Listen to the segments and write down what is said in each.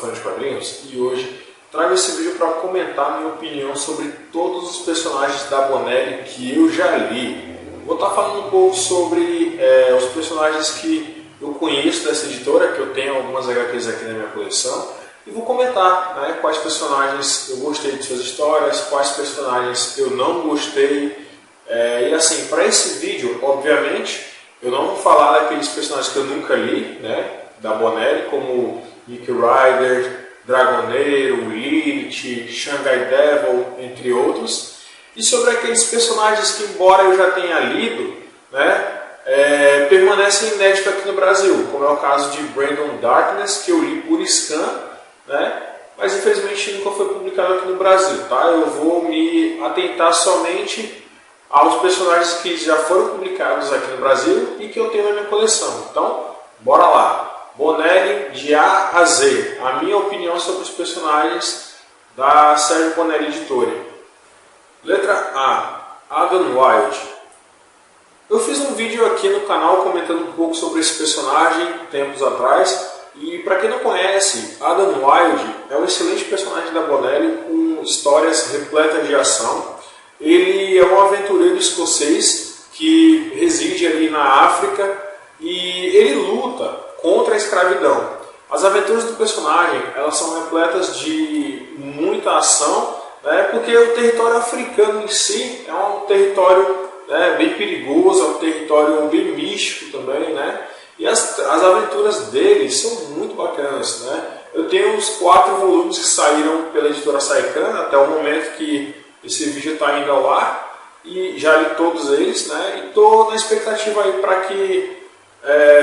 fã de quadrinhos e hoje trago esse vídeo para comentar minha opinião sobre todos os personagens da Bonelli que eu já li. Vou estar falando um pouco sobre os personagens que eu conheço dessa editora, que eu tenho algumas HQs aqui na minha coleção, e vou comentar quais personagens eu gostei de suas histórias, quais personagens eu não gostei. E assim, para esse vídeo, obviamente, eu não vou falar daqueles personagens que eu nunca li, da Bonelli, como Nick Rider, Dragoneiro, Lilith, Shanghai Devil, entre outros. E sobre aqueles personagens que, embora eu já tenha lido, permanecem inéditos aqui no Brasil, como é o caso de Brandon Darkness, que eu li por scan, mas infelizmente nunca foi publicado aqui no Brasil. Eu vou me atentar somente aos personagens que já foram publicados aqui no Brasil e que eu tenho na minha coleção. Então, bora lá! Bonelli de A a Z, a minha opinião sobre os personagens da Sérgio Bonelli Editora. Letra A, Adam Wilde. Eu fiz um vídeo aqui no canal comentando um pouco sobre esse personagem tempos atrás, e para quem não conhece, Adam Wilde é um excelente personagem da Bonelli com histórias repletas de ação. Ele é um aventureiro escocês que reside ali na África e ele luta contra a escravidão. As aventuras do personagem elas são repletas de muita ação, porque o território africano em si é um território bem perigoso, é um território bem místico também, e as aventuras dele são muito bacanas. Eu tenho os 4 volumes que saíram pela editora Saikan até o momento que esse vídeo está indo ao ar, e já li todos eles, e estou na expectativa aí para que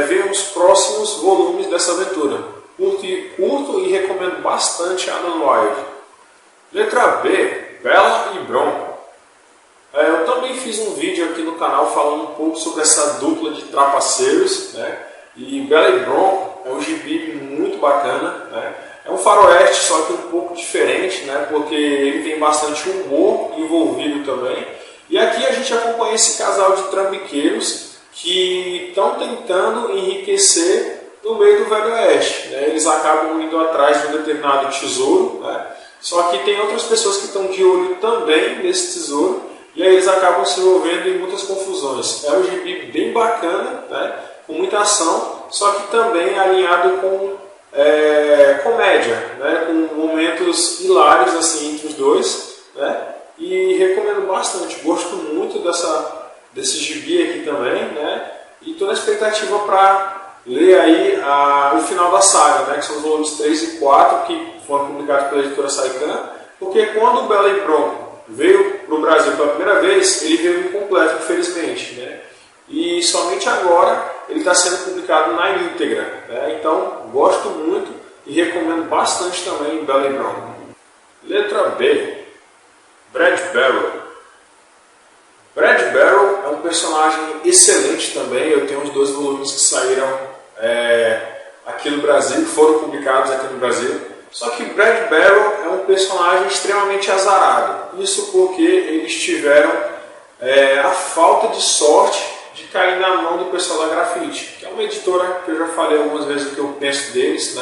venham os próximos volumes dessa aventura. Curto e recomendo bastante Adam Wilde. Letra B, Bella e Bronco. Eu também fiz um vídeo aqui no canal falando um pouco sobre essa dupla de trapaceiros, e Bella e Bronco é um gibi muito bacana, É um faroeste, só que um pouco diferente, porque ele tem bastante humor envolvido também. E aqui a gente acompanha esse casal de trambiqueiros que estão tentando enriquecer no meio do Velho Oeste. Eles acabam indo atrás de um determinado tesouro, só que tem outras pessoas que estão de olho também nesse tesouro, e aí eles acabam se envolvendo em muitas confusões. É um gibi bem bacana, com muita ação, só que também alinhado com comédia, com momentos hilários assim, entre os dois, e recomendo bastante. Gosto muito desse gibi aqui também, e estou na expectativa para ler aí o final da saga, que são os volumes 3 e 4 que foram publicados pela editora Saikan, porque quando o Bella e Bronco veio para o Brasil pela primeira vez, ele veio incompleto, infelizmente, e somente agora ele está sendo publicado na íntegra, então gosto muito e recomendo bastante também Bella e Bronco. Letra B, Brad Barrow. Brad Barrow é um personagem excelente também. Eu tenho os 2 volumes que saíram aqui no Brasil, que foram publicados aqui no Brasil. Só que Brad Barrow é um personagem extremamente azarado. Isso porque eles tiveram a falta de sorte de cair na mão do pessoal da Grafite, que é uma editora que eu já falei algumas vezes o que eu penso deles.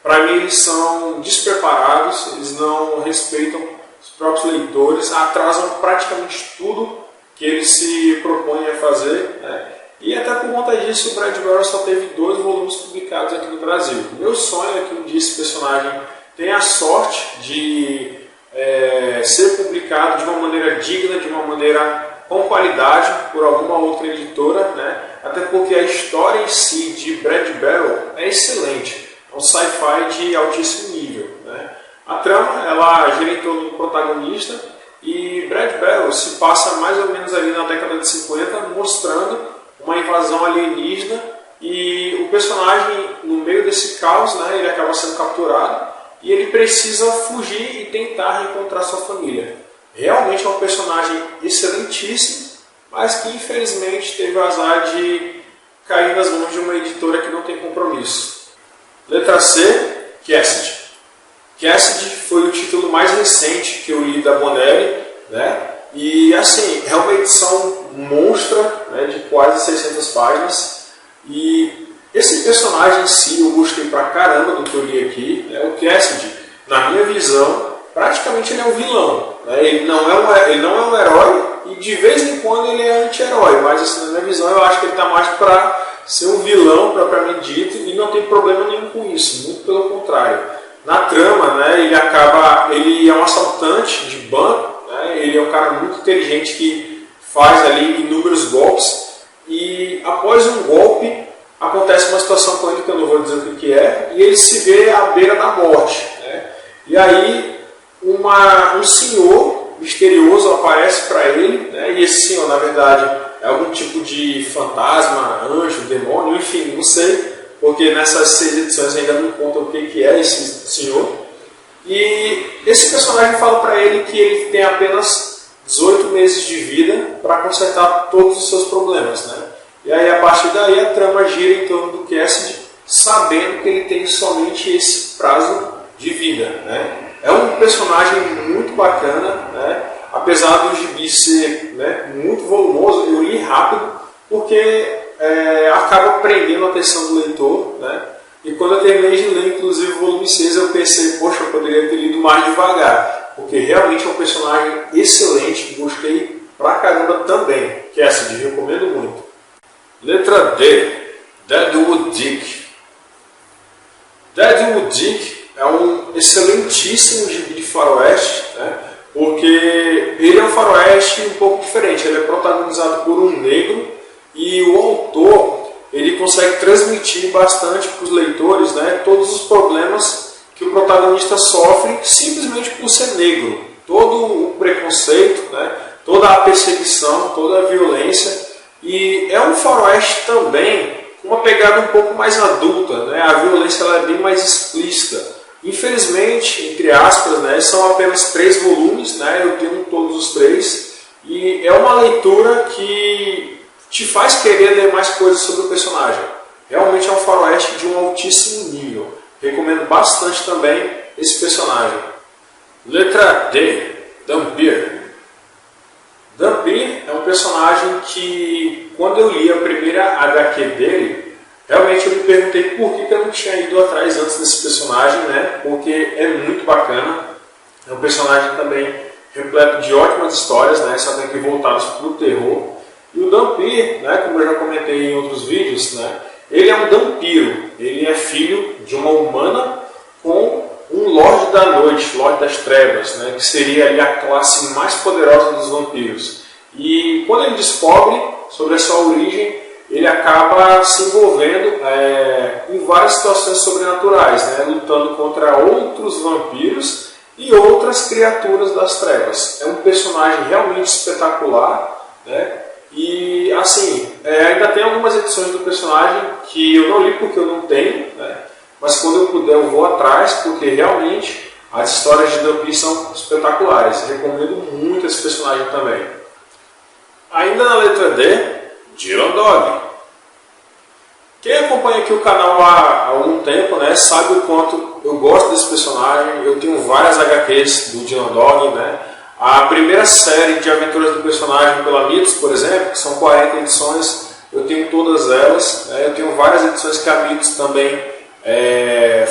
Para mim eles são despreparados, eles não respeitam os próprios leitores, atrasam praticamente tudo que eles se propõem a fazer, e até por conta disso o Brad Barrow só teve 2 volumes publicados aqui no Brasil. O meu sonho é que um dia esse personagem tenha a sorte de ser publicado de uma maneira digna, de uma maneira com qualidade por alguma outra editora, até porque a história em si de Brad Barrow é excelente, é um sci-fi de altíssimo nível. A trama ela gira em torno do protagonista, e Brad Barrow se passa mais ou menos ali na década de 50, mostrando uma invasão alienígena, e o personagem, no meio desse caos, ele acaba sendo capturado e ele precisa fugir e tentar reencontrar sua família. Realmente é um personagem excelentíssimo, mas que infelizmente teve o azar de cair nas mãos de uma editora que não tem compromisso. Letra C, Cassidy. Cassidy foi o título mais recente que eu li da Bonelli, e assim, é uma edição monstra, de quase 600 páginas, e esse personagem em si eu gostei pra caramba do que eu li aqui, O Cassidy, na minha visão, praticamente ele é um vilão. Né? Ele não é um herói e de vez em quando ele é anti-herói, mas assim, na minha visão eu acho que ele está mais para ser um vilão propriamente dito e não tem problema nenhum com isso, muito pelo contrário. Na trama, né, ele é um assaltante de banco, né, ele é um cara muito inteligente que faz ali inúmeros golpes e após um golpe acontece uma situação com ele que eu não vou dizer o que é e ele se vê à beira da morte. Né, e aí um senhor misterioso aparece para ele, né, e esse senhor na verdade é algum tipo de fantasma, anjo, demônio, enfim, não sei, porque nessas 6 edições ainda não conta o que é esse senhor. E esse personagem fala para ele que ele tem apenas 18 meses de vida para consertar todos os seus problemas. Né? E aí a partir daí a trama gira em torno do Cassidy, sabendo que ele tem somente esse prazo de vida. Né? É um personagem muito bacana, né? Apesar do gibi ser, né, muito volumoso, eu li rápido porque acaba prendendo a atenção do leitor. Né? E quando eu terminei de ler, inclusive o volume 6, eu pensei, poxa, eu poderia ter lido mais devagar, porque realmente é um personagem excelente, gostei pra caramba também. Cassidy, recomendo muito. Letra D, Deadwood Dick. Deadwood Dick é um excelentíssimo gibi de faroeste, né? Porque ele é um faroeste um pouco diferente, ele é protagonizado por um negro e o autor ele consegue transmitir bastante para os leitores, né, todos os problemas que o protagonista sofre simplesmente por ser negro. Todo o preconceito, né, toda a perseguição, toda a violência. E é um faroeste também com uma pegada um pouco mais adulta, né, a violência ela é bem mais explícita. Infelizmente, entre aspas, né, são apenas 3 volumes, né, eu tenho todos os 3, e é uma leitura que te faz querer ler mais coisas sobre o personagem. Realmente é um faroeste de um altíssimo nível. Recomendo bastante também esse personagem. Letra D, Dhampir. Dhampir é um personagem que, quando eu li a primeira HQ dele, realmente eu me perguntei por que eu não tinha ido atrás antes desse personagem, né? Porque é muito bacana. É um personagem também repleto de ótimas histórias, né? Só que voltados para o terror. E o Dhampir, né? Como eu já comentei em outros vídeos, né? Ele é um Dhampiro. Ele é filho de uma humana com um Lorde da Noite, Lorde das Trevas, né? Que seria ali a classe mais poderosa dos vampiros. E quando ele descobre sobre a sua origem, ele acaba se envolvendo em várias situações sobrenaturais, né? Lutando contra outros vampiros e outras criaturas das trevas. É um personagem realmente espetacular, né? E assim, ainda tem algumas edições do personagem que eu não li porque eu não tenho, né? Mas quando eu puder eu vou atrás, porque realmente as histórias de Dhampir são espetaculares. Recomendo muito esse personagem também. Ainda na letra D, Dylan Dog. Quem acompanha aqui o canal há algum tempo, né, sabe o quanto eu gosto desse personagem. Eu tenho várias HQs do Dylan Dog, né? A primeira série de aventuras do personagem pela Mitos, por exemplo, que são 40 edições, eu tenho todas elas. Né? Eu tenho várias edições que a Mitos também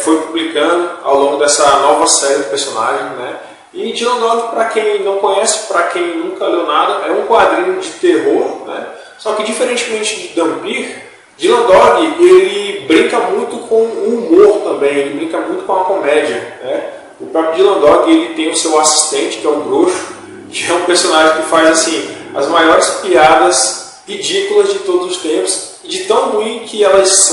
foi publicando ao longo dessa nova série do personagem. Né? E Dylan Dog, para quem não conhece, para quem nunca leu nada, é um quadrinho de terror, né? Só que diferentemente de Dhampir, Dylan Dog ele brinca muito com o humor também, ele brinca muito com a comédia. Né? O próprio Dylan Dog ele tem o seu assistente, que é o Grosso, que é um personagem que faz assim, as maiores piadas ridículas de todos os tempos, e de tão ruim que elas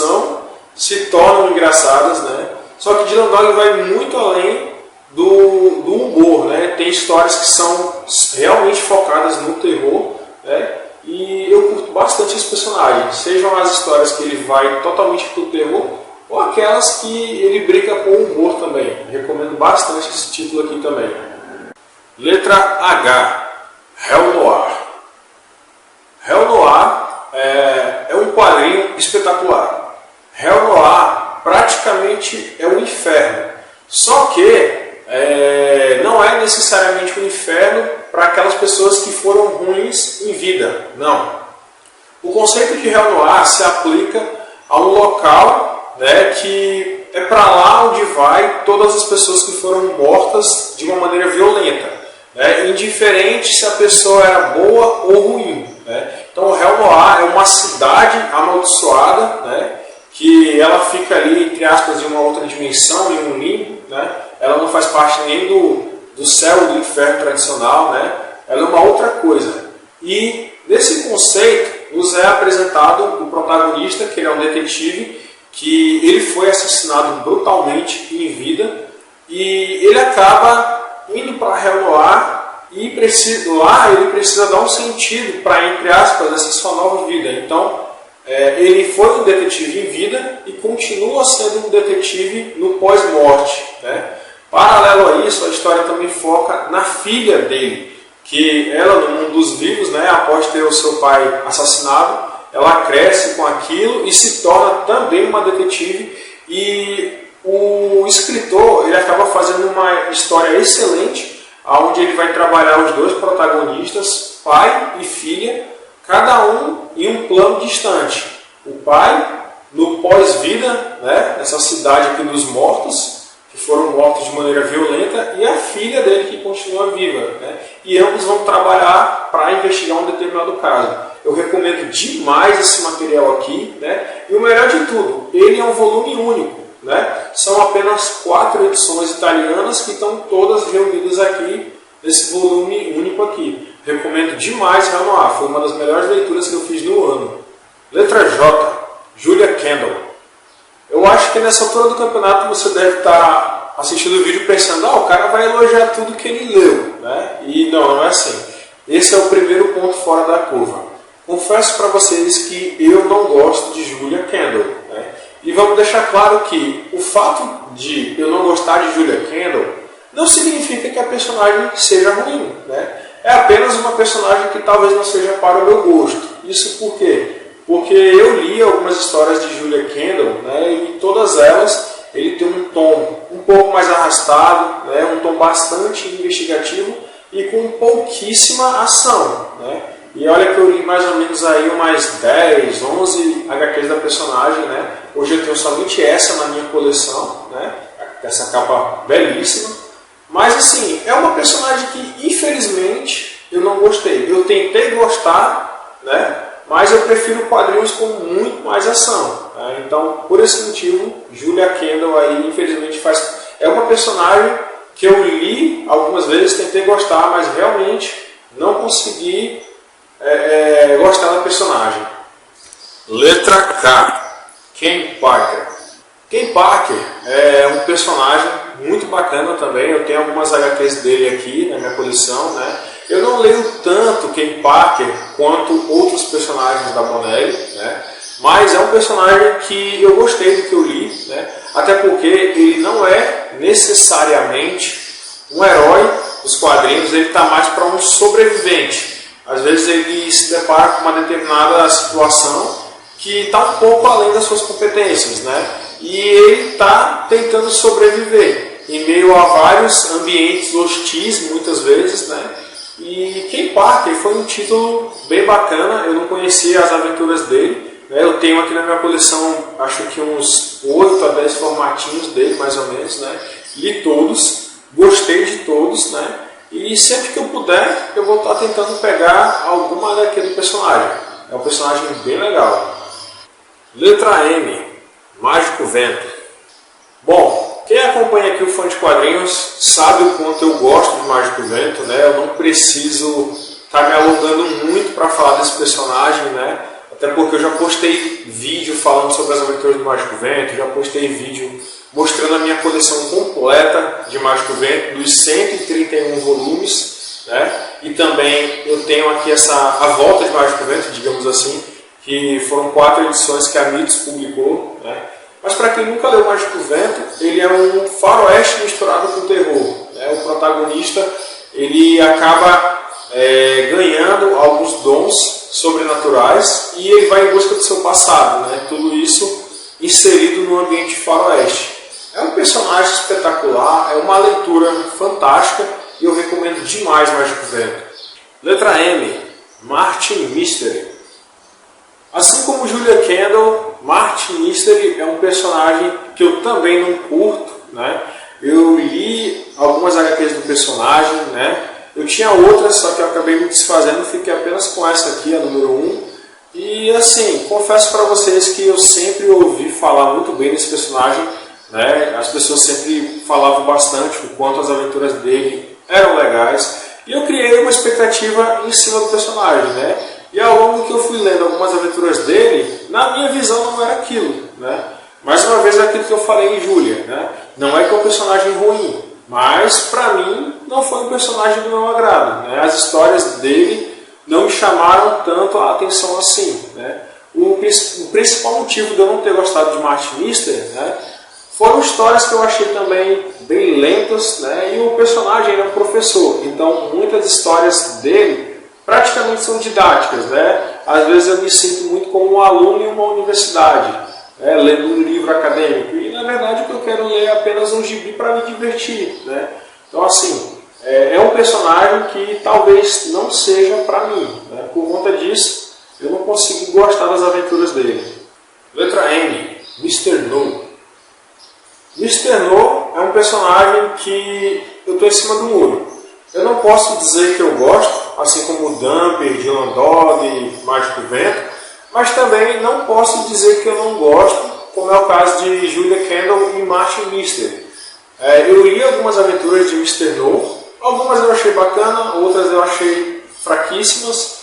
se tornam engraçadas. Né? Só que Dylan Dog vai muito além do humor. Né? Tem histórias que são realmente focadas no terror, né? E eu curto bastante esse personagem, sejam as histórias que ele vai totalmente para o terror, ou aquelas que ele brinca com o humor também. Recomendo bastante esse título aqui também. Letra H, Hell Noir. Hell Noir é um quadrinho espetacular. Hell Noir praticamente é um inferno, só que não é necessariamente um inferno para aquelas pessoas que foram ruins em vida, não. O conceito de Hell Noir se aplica a um local, né, que é para lá onde vai todas as pessoas que foram mortas de uma maneira violenta, né? Indiferente se a pessoa era boa ou ruim, né? Então Hell Noir é uma cidade amaldiçoada, né? Que ela fica ali, entre aspas, em uma outra dimensão, em um limbo, né? Ela não faz parte nem do céu ou do inferno tradicional, né? Ela é uma outra coisa. E nesse conceito nos é apresentado o protagonista, que ele é um detetive, que ele foi assassinado brutalmente em vida, e ele acaba indo para Hell Noir e lá ele precisa dar um sentido para, entre aspas, essa sua nova vida. Então, ele foi um detetive em vida e continua sendo um detetive no pós-morte, né? Paralelo a isso, a história também foca na filha dele, que ela, no mundo dos vivos, né, após ter o seu pai assassinado, ela cresce com aquilo e se torna também uma detetive. E o escritor, ele acaba fazendo uma história excelente, onde ele vai trabalhar os dois protagonistas, pai e filha, cada um em um plano distante. O pai no pós-vida, né, nessa cidade aqui dos mortos, que foram mortos de maneira violenta, e a filha dele que continua viva, né? E ambos vão trabalhar para investigar um determinado caso. Eu recomendo demais esse material aqui, né? E o melhor de tudo, ele é um volume único, né? São apenas 4 edições italianas que estão todas reunidas aqui nesse volume único aqui. Recomendo demais Hell Noir, foi uma das melhores leituras que eu fiz no ano. Letra J, Julia Kendall. Eu acho que nessa altura do campeonato você deve estar assistindo o vídeo pensando, o cara vai elogiar tudo que ele leu, né? E não é assim. Esse é o primeiro ponto fora da curva. Confesso para vocês que eu não gosto de Julia Kendall, né? E vamos deixar claro que o fato de eu não gostar de Julia Kendall não significa que a personagem seja ruim, né? É apenas uma personagem que talvez não seja para o meu gosto. Isso por quê? Porque eu li algumas histórias de Julia Kendall, né, e todas elas ele tem um tom um pouco mais arrastado, né, um tom bastante investigativo e com pouquíssima ação, né? E olha que eu li mais ou menos aí umas 10, 11 HQs da personagem, né? Hoje eu tenho somente essa na minha coleção, né? Essa capa belíssima. Mas assim, é uma personagem que infelizmente eu não gostei. Eu tentei gostar, né? Mas eu prefiro quadrinhos com muito mais ação, né? Então, por esse motivo, Julia Kendall aí, infelizmente, é uma personagem que eu li algumas vezes, tentei gostar, mas realmente não consegui gostar da personagem. Letra K, Ken Parker. Ken Parker é um personagem muito bacana também, eu tenho algumas HQs dele aqui na minha coleção, né? Eu não leio tanto Ken Parker quanto outros personagens da Bonelli, né? Mas é um personagem que eu gostei do que eu li, né? Até porque ele não é necessariamente um herói dos quadrinhos, ele está mais para um sobrevivente. Às vezes ele se depara com uma determinada situação que está um pouco além das suas competências, né? E ele está tentando sobreviver em meio a vários ambientes hostis, muitas vezes, né? E Ken Parker foi um título bem bacana, eu não conhecia as aventuras dele, né? Eu tenho aqui na minha coleção, acho que uns 8 a 10 formatinhos dele, mais ou menos, né? Li todos, gostei de todos, né? E sempre que eu puder, eu vou estar tentando pegar alguma HQ do personagem. É um personagem bem legal. Letra M, Mágico Vento. Bom, quem acompanha aqui o Fã de Quadrinhos sabe o quanto eu gosto de Mágico Vento, né? Eu não preciso estar me alongando muito para falar desse personagem, né? Até porque eu já postei vídeo falando sobre as aventuras do Mágico Vento, já postei vídeo mostrando a minha coleção completa de Mágico Vento, dos 131 volumes, né? E também eu tenho aqui a volta de Mágico Vento, digamos assim, que foram 4 edições que a Mitos publicou, né? Mas para quem nunca leu Mágico Vento, ele é um faroeste misturado com terror, né? O protagonista ele acaba ganhando alguns dons sobrenaturais e ele vai em busca do seu passado, né? Tudo isso inserido no ambiente faroeste. É um personagem espetacular, é uma leitura fantástica e eu recomendo demais Mágico Vento. Letra M, Martin Mystery. Assim como Julia Kendall, Martin Mystery é um personagem que eu também não curto, né? Eu li algumas HQs do personagem, né? Eu tinha outras, só que eu acabei me desfazendo, fiquei apenas com essa aqui, a número 1. E assim, confesso para vocês que eu sempre ouvi falar muito bem desse personagem, né? As pessoas sempre falavam bastante o quanto as aventuras dele eram legais. E eu criei uma expectativa em cima do personagem, né? E ao longo que eu fui lendo algumas aventuras dele, na minha visão não era aquilo, né? Mais uma vez aquilo que eu falei em Júlia, né? Não é que é um personagem ruim, mas para mim não foi um personagem do meu agrado, né? As histórias dele não me chamaram tanto a atenção assim, né? O principal motivo de eu não ter gostado de Martin Mystery, né, foram histórias que eu achei também bem lentas, né? E o personagem era um professor, então muitas histórias dele praticamente são didáticas, né? Às vezes eu me sinto muito como um aluno em uma universidade, né, lendo um livro acadêmico, e na verdade o que eu quero ler é apenas um gibi para me divertir, né? Então assim, é um personagem que talvez não seja para mim, né? Por conta disso eu não consegui gostar das aventuras dele. Letra M, Mr. No. Mr. No é um personagem que eu estou em cima do muro. Eu não posso dizer que eu gosto, assim como o Dumper, Dylan Dog e Mágico Vento, mas também não posso dizer que eu não gosto, como é o caso de Julia Kendall e Martin Mystery. Eu li algumas aventuras de Mr. No, algumas eu achei bacana, outras eu achei fraquíssimas.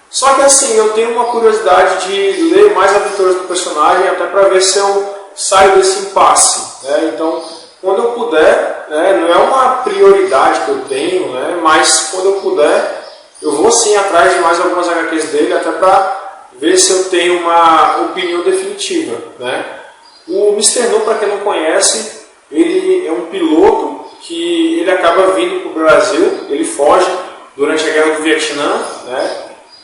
Só que assim, eu tenho uma curiosidade de ler mais aventuras do personagem, até para ver se eu saio desse impasse, né? Então, quando eu puder, né, não é uma prioridade que eu tenho, né, mas quando eu puder, eu vou sim atrás de mais algumas HQs dele, até para ver se eu tenho uma opinião definitiva, né? O Mr. No, para quem não conhece, ele é um piloto que ele acaba vindo para o Brasil, ele foge durante a Guerra do Vietnã, né,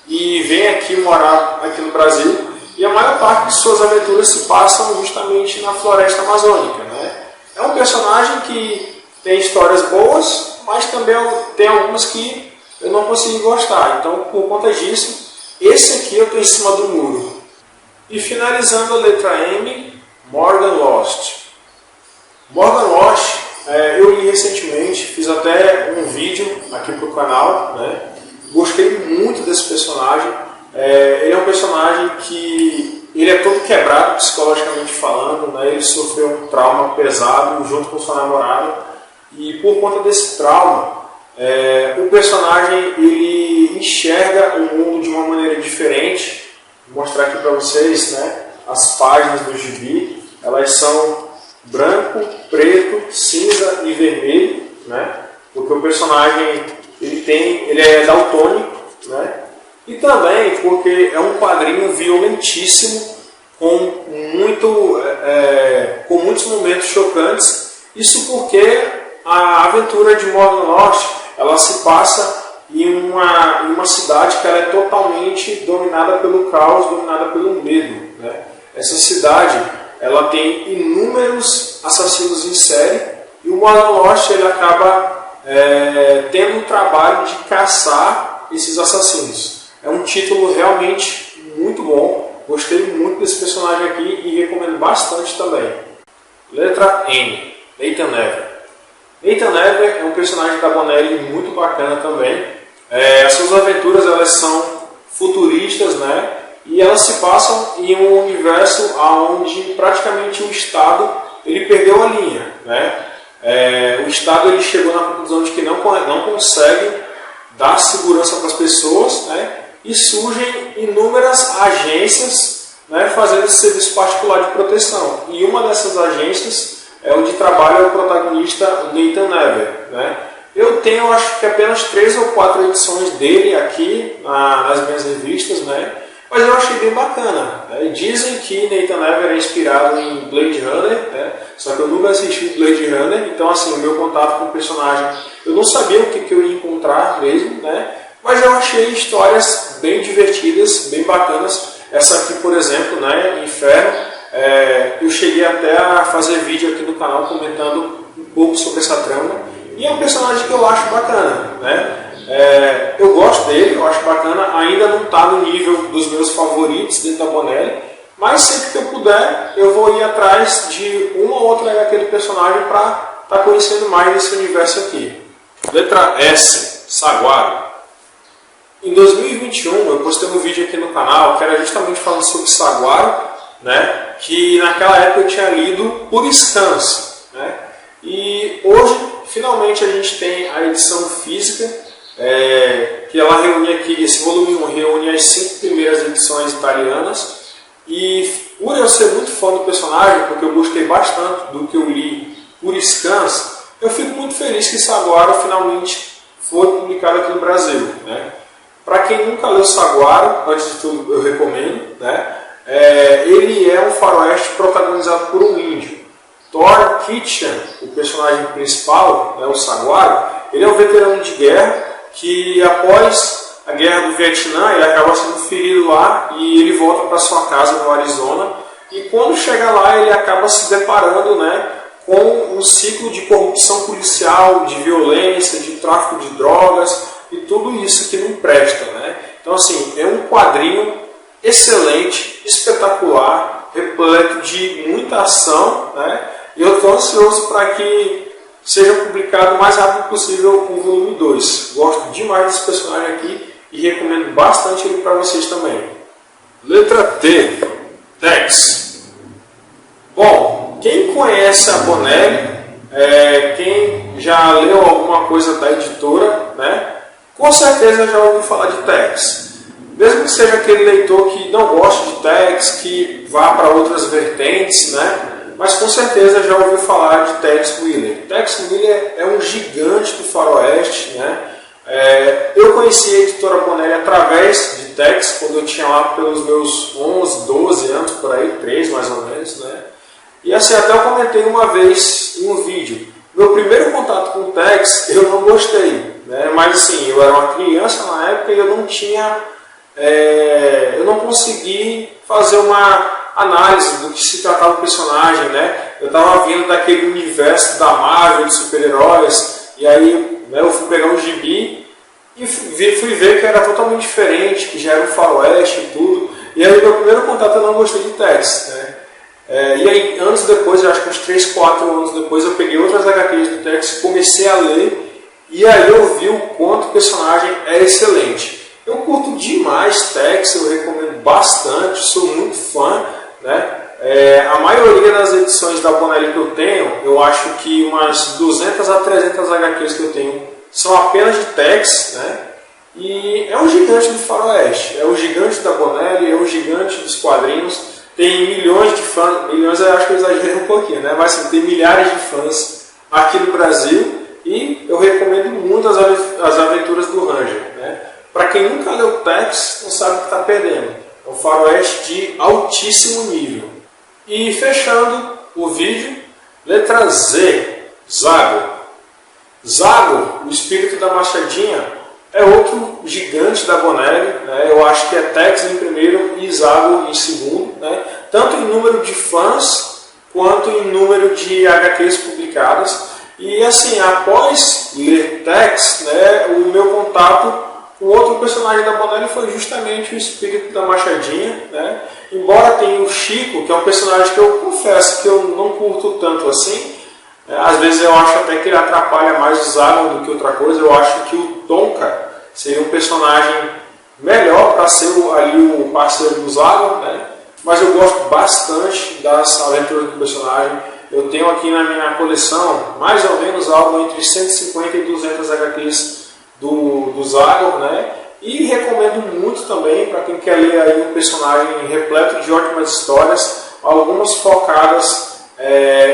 e vem aqui morar aqui no Brasil, e a maior parte de suas aventuras se passam justamente na floresta amazônica, né? É um personagem que tem histórias boas, mas também tem algumas que eu não consegui gostar. Então, por conta disso, esse aqui eu estou em cima do muro. E finalizando a letra M, Morgan Lost. Morgan Lost, eu li recentemente, fiz até um vídeo aqui para o canal, né? Gostei muito desse personagem. Ele é um personagem que ele é todo quebrado psicologicamente falando, né? Ele sofreu um trauma pesado junto com sua namorada, e por conta desse trauma, o personagem ele enxerga o mundo de uma maneira diferente. Vou mostrar aqui para vocês, né? As páginas do gibi, elas são branco, preto, cinza e vermelho, né? Porque o personagem ele é daltônico, né? E também porque é um quadrinho violentíssimo, com muitos momentos chocantes. Isso porque a aventura de Morgan Lost, ela se passa em uma cidade que ela é totalmente dominada pelo caos, dominada pelo medo, né? Essa cidade, ela tem inúmeros assassinos em série, e o Morgan Lost ele acaba tendo o trabalho de caçar esses assassinos. É um título realmente muito bom, gostei muito desse personagem aqui e recomendo bastante também. Letra N, Nathan Never. Nathan Never é um personagem da Bonelli muito bacana também. As suas aventuras elas são futuristas, né? E elas se passam em um universo onde praticamente o Estado ele perdeu a linha, né? O Estado ele chegou na conclusão de que não consegue dar segurança para as pessoas, né? E surgem inúmeras agências, né, fazendo esse serviço particular de proteção. E uma dessas agências é onde trabalha o protagonista Nathan Never, né? Eu tenho, acho que apenas 3 ou 4 edições dele aqui nas minhas revistas, né? Mas eu achei bem bacana, né? Dizem que Nathan Never é inspirado em Blade Runner, né? Só que eu nunca assisti Blade Runner, então assim, o meu contato com o personagem, eu não sabia o que eu ia encontrar mesmo, né? Mas eu achei histórias bem divertidas, bem bacanas. Essa aqui, por exemplo, né, Inferno, eu cheguei até a fazer vídeo aqui no canal comentando um pouco sobre essa trama. E é um personagem que eu acho bacana, né? Eu gosto dele, eu acho bacana. Ainda não está no nível dos meus favoritos dentro da Bonelli, mas sempre que eu puder, eu vou ir atrás de uma ou outra HQ do personagem para estar conhecendo mais desse universo aqui. Letra S, Saguaro. Em 2021 eu postei um vídeo aqui no canal que era justamente falando sobre Saguaro, né, que naquela época eu tinha lido por scans, né, e hoje finalmente a gente tem a edição física, que ela reúne aqui, esse volume 1 reúne as 5 primeiras edições italianas, e por eu ser muito fã do personagem, porque eu gostei bastante do que eu li por scans, eu fico muito feliz que Saguaro finalmente foi publicado aqui no Brasil, né. Para quem nunca leu Saguaro, antes de tudo eu recomendo, né? Ele é um faroeste protagonizado por um índio. Thor Kitchen, o personagem principal, né, o Saguaro, ele é um veterano de guerra que após a guerra do Vietnã ele acaba sendo ferido lá e ele volta para sua casa no Arizona, e quando chega lá ele acaba se deparando, né, com um ciclo de corrupção policial, de violência, de tráfico de drogas e tudo isso que não presta, né? Então assim, é um quadrinho excelente, espetacular, repleto de muita ação, né? E eu estou ansioso para que seja publicado o mais rápido possível o volume 2. Gosto demais desse personagem aqui e recomendo bastante ele para vocês também. Letra T, Tex. Bom, quem conhece a Bonelli, quem já leu alguma coisa da editora, né, com certeza já ouviu falar de Tex. Mesmo que seja aquele leitor que não gosta de Tex, que vá para outras vertentes, né, mas com certeza já ouviu falar de Tex Willer. Tex Willer é um gigante do faroeste, né. Eu conheci a editora Bonelli através de Tex, quando eu tinha lá pelos meus 11, 12 anos, por aí, 3 mais ou menos, né. E assim, até eu comentei uma vez em um vídeo, meu primeiro contato com o Tex, eu não gostei, né? Mas assim, eu era uma criança na época e eu não tinha, eu não consegui fazer uma análise do que se tratava o personagem, né? Eu estava vindo daquele universo da Marvel, de super-heróis, e aí, né, eu fui pegar um gibi e fui ver que era totalmente diferente, que já era um faroeste e tudo, e aí meu primeiro contato eu não gostei de Tex, né? E aí, anos depois, eu acho que uns 3, 4 anos depois, eu peguei outras HQs do Tex, comecei a ler, e aí eu vi o quanto o personagem é excelente. Eu curto demais Tex, eu recomendo bastante, sou muito fã, né? A maioria das edições da Bonelli que eu tenho, eu acho que umas 200 a 300 HQs que eu tenho são apenas de Tex, né? E é um gigante do faroeste, é o gigante da Bonelli, é o gigante dos quadrinhos. Tem milhões de fãs, milhões eu acho que eu exagerei um pouquinho, né? Mas assim, tem milhares de fãs aqui no Brasil e eu recomendo muito as aventuras do Ranger, né? Para quem nunca leu Tex, não sabe o que está perdendo. É um faroeste de altíssimo nível. E fechando o vídeo, letra Z, Zago. Zago, o espírito da Machadinha, é outro gigante da Bonelli, né? Eu acho que é Tex em primeiro e Zago em segundo, né? Tanto em número de fãs quanto em número de HQs publicadas. E assim, após ler Tex, né, o meu contato com outro personagem da Bonelli foi justamente o espírito da Machadinha, né? Embora tenha o Chico, que é um personagem que eu confesso que eu não curto tanto assim, às vezes eu acho até que ele atrapalha mais o Zago do que outra coisa. Eu acho que o Tonka seria um personagem melhor para ser ali o parceiro do Zago, né? Mas eu gosto bastante das aventuras do personagem. Eu tenho aqui na minha coleção mais ou menos algo entre 150 e 200 HQs do Zago, né? E recomendo muito também para quem quer ler aí um personagem repleto de ótimas histórias, algumas focadas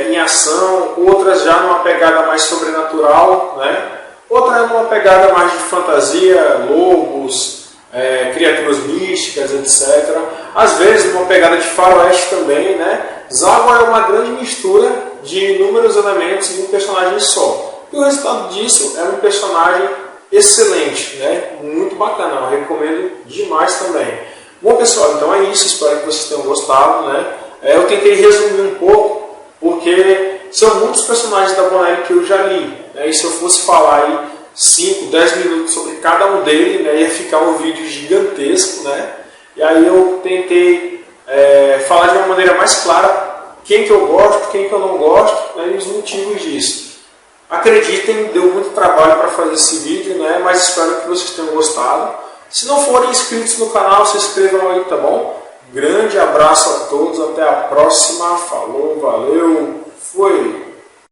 em ação, outras já numa pegada mais sobrenatural, né? Outra numa pegada mais de fantasia, lobos, criaturas místicas, etc. Às vezes numa pegada de faroeste também, né? Zago é uma grande mistura de inúmeros elementos em um personagem só. E o resultado disso é um personagem excelente, né? Muito bacana, eu recomendo demais também. Bom pessoal, então é isso, espero que vocês tenham gostado, né? Eu tentei resumir um pouco, porque são muitos personagens da Bonelli que eu já li, né? E se eu fosse falar aí 5, 10 minutos sobre cada um deles, né, ia ficar um vídeo gigantesco, né? E aí eu tentei falar de uma maneira mais clara quem que eu gosto, quem que eu não gosto, né, e os motivos disso. Acreditem, deu muito trabalho para fazer esse vídeo, né, mas espero que vocês tenham gostado. Se não forem inscritos no canal, se inscrevam aí, tá bom? Grande abraço a todos, até a próxima, falou, valeu, fui!